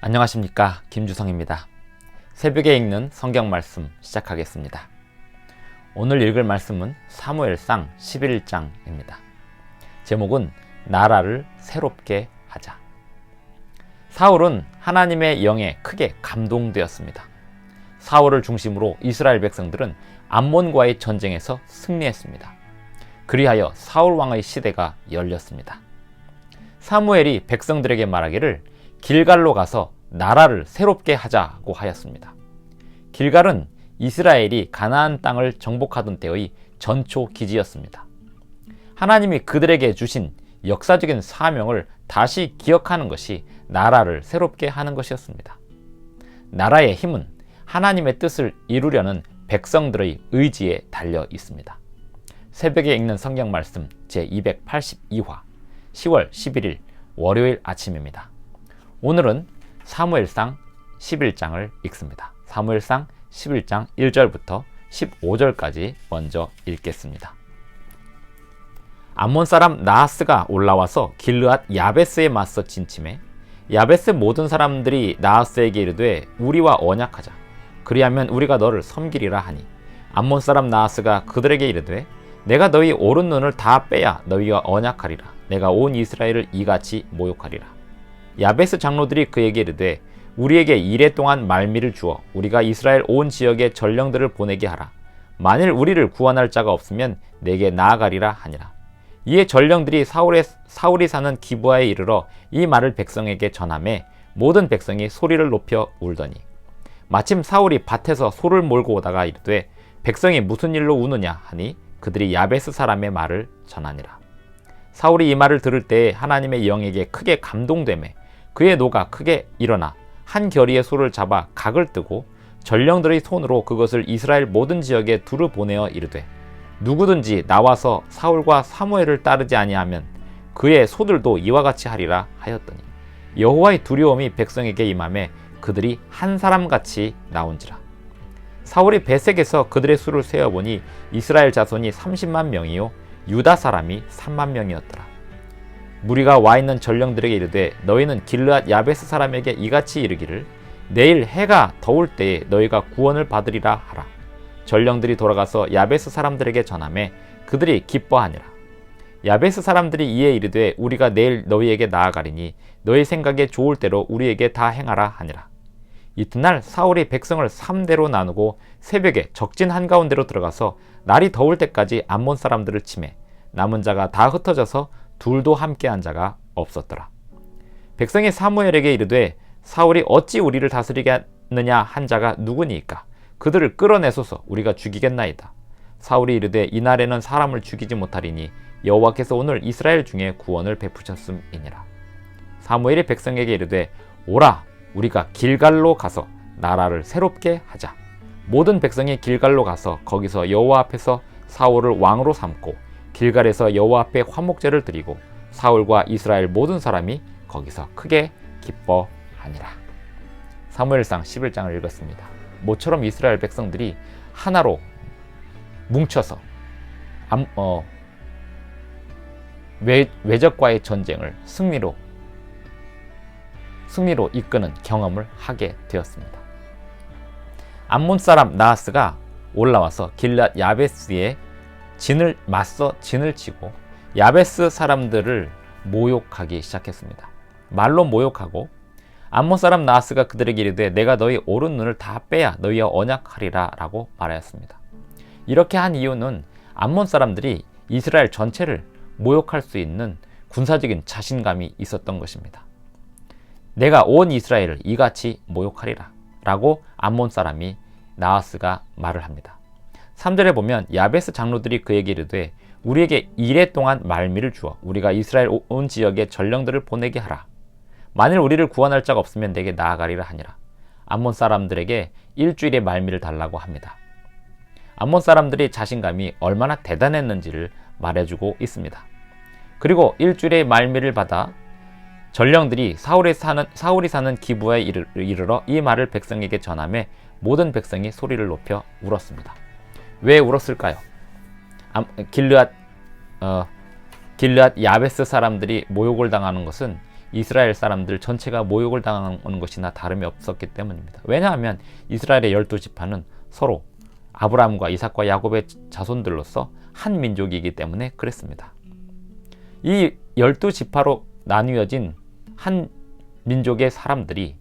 안녕하십니까, 김주성입니다. 새벽에 읽는 성경 말씀 시작하겠습니다. 오늘 읽을 말씀은 사무엘상 11장입니다. 제목은 나라를 새롭게 하자. 사울은 하나님의 영에 크게 감동되었습니다. 사울을 중심으로 이스라엘 백성들은 암몬과의 전쟁에서 승리했습니다. 그리하여 사울 왕의 시대가 열렸습니다. 사무엘이 백성들에게 말하기를 길갈로 가서 나라를 새롭게 하자고 하였습니다. 길갈은 이스라엘이 가나안 땅을 정복하던 때의 전초 기지였습니다. 하나님이 그들에게 주신 역사적인 사명을 다시 기억하는 것이 나라를 새롭게 하는 것이었습니다. 나라의 힘은 하나님의 뜻을 이루려는 백성들의 의지에 달려 있습니다. 새벽에 읽는 성경 말씀 제282화 10월 11일 월요일 아침입니다. 오늘은 사무엘상 11장을 읽습니다. 사무엘상 11장 1절부터 15절까지 먼저 읽겠습니다. 암몬 사람 나하스가 올라와서 길르앗 야베스에 맞서 진침해 야베스 모든 사람들이 나하스에게 이르되 우리와 언약하자. 그리하면 우리가 너를 섬기리라 하니 암몬 사람 나하스가 그들에게 이르되 내가 너희 오른 눈을 다 빼야 너희와 언약하리라. 내가 온 이스라엘을 이같이 모욕하리라. 야베스 장로들이 그에게 이르되 우리에게 이레 동안 말미를 주어 우리가 이스라엘 온 지역에 전령들을 보내게 하라. 만일 우리를 구원할 자가 없으면 내게 나아가리라 하니라. 이에 전령들이 사울이 사는 기브아에 이르러 이 말을 백성에게 전하매 모든 백성이 소리를 높여 울더니 마침 사울이 밭에서 소를 몰고 오다가 이르되 백성이 무슨 일로 우느냐 하니 그들이 야베스 사람의 말을 전하니라. 사울이 이 말을 들을 때에 하나님의 영에게 크게 감동되매 그의 노가 크게 일어나 한 겨리의 소를 잡아 각을 뜨고 전령들의 손으로 그것을 이스라엘 모든 지역에 두루 보내어 이르되 누구든지 나와서 사울과 사무엘을 따르지 아니하면 그의 소들도 이와 같이 하리라 하였더니 여호와의 두려움이 백성에게 임하매 그들이 한 사람같이 나온지라. 사울이 베색에서 그들의 수를 세어보니 이스라엘 자손이 30만 명이요 유다 사람이 3만 명이었더라. 무리가 와 있는 전령들에게 이르되 너희는 길르앗 야베스 사람에게 이같이 이르기를 내일 해가 더울 때에 너희가 구원을 받으리라 하라. 전령들이 돌아가서 야베스 사람들에게 전하매 그들이 기뻐하니라. 야베스 사람들이 이에 이르되 우리가 내일 너희에게 나아가리니 너희 생각에 좋을 대로 우리에게 다 행하라 하니라. 이튿날 사울이 백성을 3대로 나누고 새벽에 적진 한가운데로 들어가서 날이 더울 때까지 암몬 사람들을 치매 남은 자가 다 흩어져서 둘도 함께한 자가 없었더라. 백성이 사무엘에게 이르되 사울이 어찌 우리를 다스리겠느냐 한 자가 누구니이까 그들을 끌어내소서 우리가 죽이겠나이다. 사울이 이르되 이날에는 사람을 죽이지 못하리니 여호와께서 오늘 이스라엘 중에 구원을 베푸셨음이니라. 사무엘이 백성에게 이르되 오라 우리가 길갈로 가서 나라를 새롭게 하자. 모든 백성이 길갈로 가서 거기서 여호와 앞에서 사울을 왕으로 삼고 길갈에서 여호와 앞에 화목제를 드리고 사울과 이스라엘 모든 사람이 거기서 크게 기뻐하니라. 사무엘상 11장을 읽었습니다. 모처럼 이스라엘 백성들이 하나로 뭉쳐서 외적과의 전쟁을 승리로 이끄는 경험을 하게 되었습니다. 암몬 사람 나하스가 올라와서 길르앗 야베스에 진을 치고 야베스 사람들을 모욕하기 시작했습니다. 말로 모욕하고 암몬 사람 나하스가 그들에게 이르되 내가 너희 오른 눈을 다 빼야 너희와 언약하리라 라고 말하였습니다. 이렇게 한 이유는 암몬 사람들이 이스라엘 전체를 모욕할 수 있는 군사적인 자신감이 있었던 것입니다. 내가 온 이스라엘을 이같이 모욕하리라 라고 암몬 사람이 나하스가 말을 합니다. 3절에 보면 야베스 장로들이 그에게 이르되 우리에게 이레 동안 말미를 주어 우리가 이스라엘 온 지역에 전령들을 보내게 하라. 만일 우리를 구원할 자가 없으면 내게 나아가리라 하니라. 암몬 사람들에게 일주일의 말미를 달라고 합니다. 암몬 사람들의 자신감이 얼마나 대단했는지를 말해주고 있습니다. 그리고 일주일의 말미를 받아 전령들이 사울이 사는 기브아에 이르러 이 말을 백성에게 전하매 모든 백성이 소리를 높여 울었습니다. 왜 울었을까요? 길르앗 야베스 사람들이 모욕을 당하는 것은 이스라엘 사람들 전체가 모욕을 당하는 것이나 다름이 없었기 때문입니다. 왜냐하면 이스라엘의 12지파는 서로 아브라함과 이삭과 야곱의 자손들로서 한 민족이기 때문에 그랬습니다. 이 12지파로 나뉘어진 한 민족의 사람들이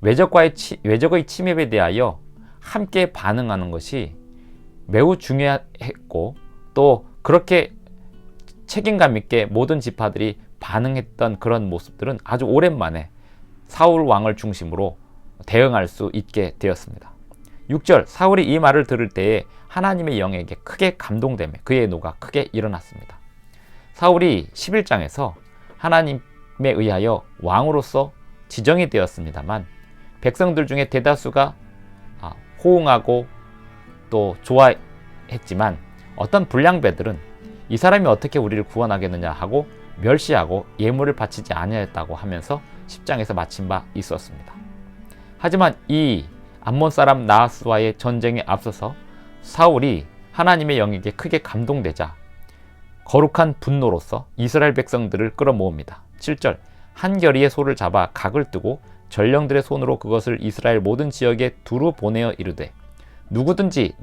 외적의 침입에 대하여 함께 반응하는 것이 매우 중요했고, 또 그렇게 책임감 있게 모든 지파들이 반응했던 그런 모습들은 아주 오랜만에 사울 왕을 중심으로 대응할 수 있게 되었습니다. 6절, 사울이 이 말을 들을 때에 하나님의 영에게 크게 감동되며 그의 노가 크게 일어났습니다. 사울이 11장에서 하나님에 의하여 왕으로서 지정이 되었습니다만, 백성들 중에 대다수가 호응하고 또 좋아했지만, 어떤 불량배들은 이 사람이 어떻게 우리를 구원하겠느냐 하고 멸시하고 예물을 바치지 아니하였다고 하면서 10장에서 마친 바 있었습니다. 하지만 이 암몬 사람 나하스와의 전쟁에 앞서서 사울이 하나님의 영에게 크게 감동되자 거룩한 분노로서 이스라엘 백성들을 끌어모읍니다. 7절, 한 결의의 소를 잡아 각을 뜨고 전령들의 손으로 그것을 이스라엘 모든 지역에 두루 보내어 이르되, 누구든지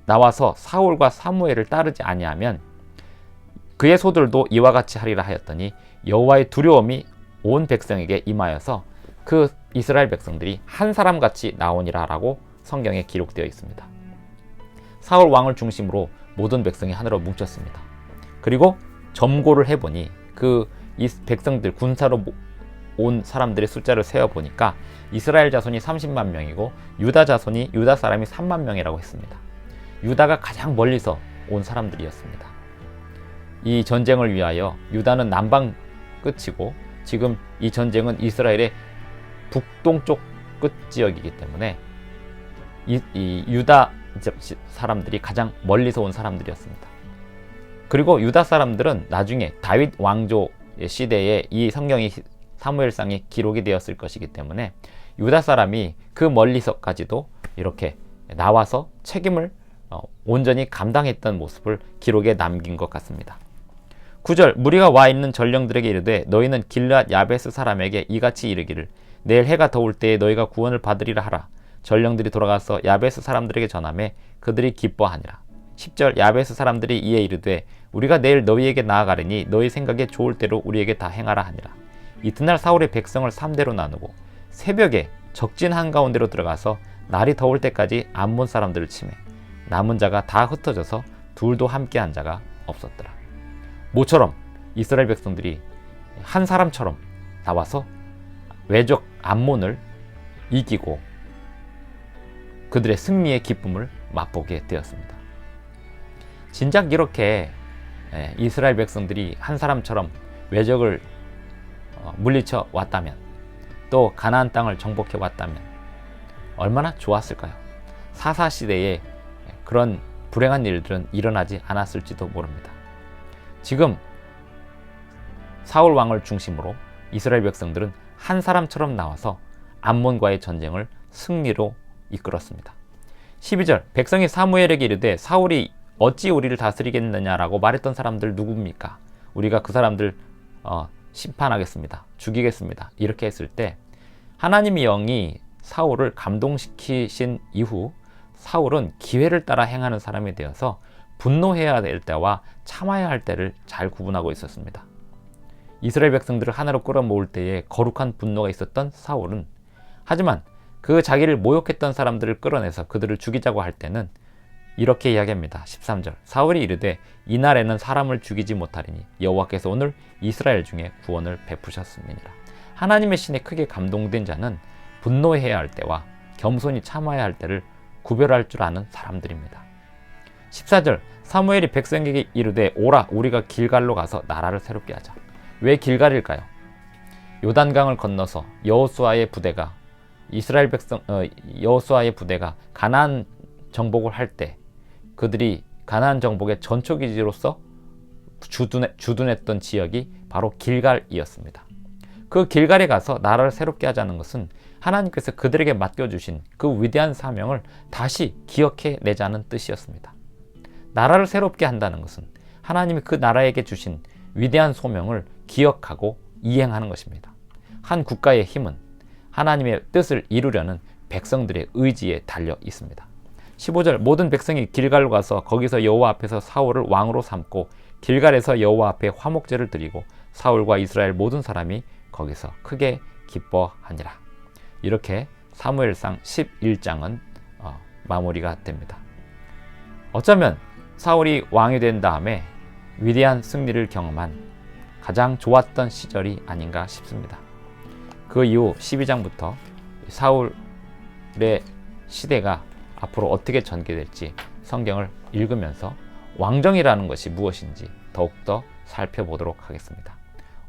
나와서 사울과 사무엘을 따르지 아니하면 그의 소들도 이와 같이 하리라 하였더니 여호와의 두려움이 온 백성에게 임하여서 그 이스라엘 백성들이 한 사람같이 나오니라 라고 성경에 기록되어 있습니다. 사울 왕을 중심으로 모든 백성이 하나로 뭉쳤습니다. 그리고 점고를 해보니 이 백성들, 군사로 온 사람들의 숫자를 세어보니까 이스라엘 자손이 30만 명이고 유다 사람이 3만 명이라고 했습니다. 유다가 가장 멀리서 온 사람들이었습니다. 이 전쟁을 위하여 유다는 남방 끝이고, 지금 이 전쟁은 이스라엘의 북동쪽 끝 지역이기 때문에 이 유다 사람들이 가장 멀리서 온 사람들이었습니다. 그리고 유다 사람들은 나중에 다윗 왕조 시대에 이 성경이 사무엘상에 기록이 되었을 것이기 때문에 유다 사람이 그 멀리서까지도 이렇게 나와서 책임을 온전히 감당했던 모습을 기록에 남긴 것 같습니다. 9절, 무리가 와 있는 전령들에게 이르되 너희는 길르앗 야베스 사람에게 이같이 이르기를 내일 해가 더울 때에 너희가 구원을 받으리라 하라. 전령들이 돌아가서 야베스 사람들에게 전하매 그들이 기뻐하니라. 10절, 야베스 사람들이 이에 이르되 우리가 내일 너희에게 나아가리니 너희 생각에 좋을 대로 우리에게 다 행하라 하니라. 이튿날 사울의 백성을 3대로 나누고 새벽에 적진 한가운데로 들어가서 날이 더울 때까지 암몬 사람들을 치매 남은 자가 다 흩어져서 둘도 함께한 자가 없었더라. 모처럼 이스라엘 백성들이 한 사람처럼 나와서 외적 암몬을 이기고 그들의 승리의 기쁨을 맛보게 되었습니다. 진작 이렇게 이스라엘 백성들이 한 사람처럼 외적을 물리쳐 왔다면, 또 가나안 땅을 정복해 왔다면 얼마나 좋았을까요? 사사시대에 그런 불행한 일들은 일어나지 않았을지도 모릅니다. 지금 사울 왕을 중심으로 이스라엘 백성들은 한 사람처럼 나와서 암몬과의 전쟁을 승리로 이끌었습니다. 12절, 백성이 사무엘에게 이르되 사울이 어찌 우리를 다스리겠느냐라고 말했던 사람들 누굽니까? 우리가 그 사람들 심판하겠습니다. 죽이겠습니다. 이렇게 했을 때 하나님의 영이 사울을 감동시키신 이후 사울은 기회를 따라 행하는 사람이 되어서 분노해야 될 때와 참아야 할 때를 잘 구분하고 있었습니다. 이스라엘 백성들을 하나로 끌어모을 때에 거룩한 분노가 있었던 사울은, 하지만 그 자기를 모욕했던 사람들을 끌어내서 그들을 죽이자고 할 때는 이렇게 이야기합니다. 13절, 사울이 이르되 이날에는 사람을 죽이지 못하리니 여호와께서 오늘 이스라엘 중에 구원을 베푸셨음이니라. 하나님의 신에 크게 감동된 자는 분노해야 할 때와 겸손히 참아야 할 때를 구별할 줄 아는 사람들입니다. 14절, 사무엘이 백성에게 이르되 오라 우리가 길갈로 가서 나라를 새롭게 하자. 왜 길갈일까요? 요단강을 건너서 여호수아의 부대가 가나안 정복을 할 때 그들이 가나안 정복의 전초기지로서 주둔했던 지역이 바로 길갈이었습니다. 그 길갈에 가서 나라를 새롭게 하자는 것은 하나님께서 그들에게 맡겨주신 그 위대한 사명을 다시 기억해내자는 뜻이었습니다. 나라를 새롭게 한다는 것은 하나님이 그 나라에게 주신 위대한 소명을 기억하고 이행하는 것입니다. 한 국가의 힘은 하나님의 뜻을 이루려는 백성들의 의지에 달려 있습니다. 15절 모든 백성이 길갈로 가서 거기서 여호와 앞에서 사울을 왕으로 삼고 길갈에서 여호와 앞에 화목제를 드리고 사울과 이스라엘 모든 사람이 거기서 크게 기뻐하니라. 이렇게 사무엘상 11장은 마무리가 됩니다. 어쩌면 사울이 왕이 된 다음에 위대한 승리를 경험한 가장 좋았던 시절이 아닌가 싶습니다. 그 이후 12장부터 사울의 시대가 앞으로 어떻게 전개될지 성경을 읽으면서 왕정이라는 것이 무엇인지 더욱더 살펴보도록 하겠습니다.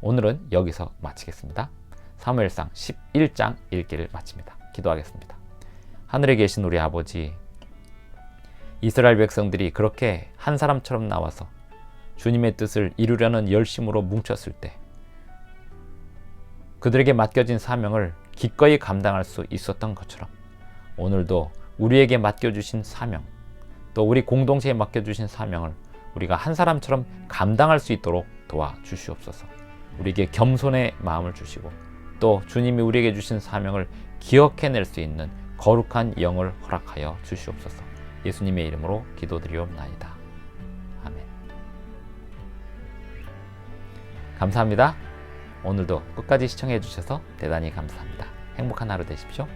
오늘은 여기서 마치겠습니다. 사무엘상 11장 읽기를 마칩니다. 기도하겠습니다. 하늘에 계신 우리 아버지, 이스라엘 백성들이 그렇게 한 사람처럼 나와서 주님의 뜻을 이루려는 열심으로 뭉쳤을 때 그들에게 맡겨진 사명을 기꺼이 감당할 수 있었던 것처럼 오늘도 우리에게 맡겨주신 사명, 또 우리 공동체에 맡겨주신 사명을 우리가 한 사람처럼 감당할 수 있도록 도와주시옵소서. 우리에게 겸손의 마음을 주시고 또 주님이 우리에게 주신 사명을 기억해낼 수 있는 거룩한 영을 허락하여 주시옵소서. 예수님의 이름으로 기도드리옵나이다. 아멘. 감사합니다. 오늘도 끝까지 시청해 주셔서 대단히 감사합니다. 행복한 하루 되십시오.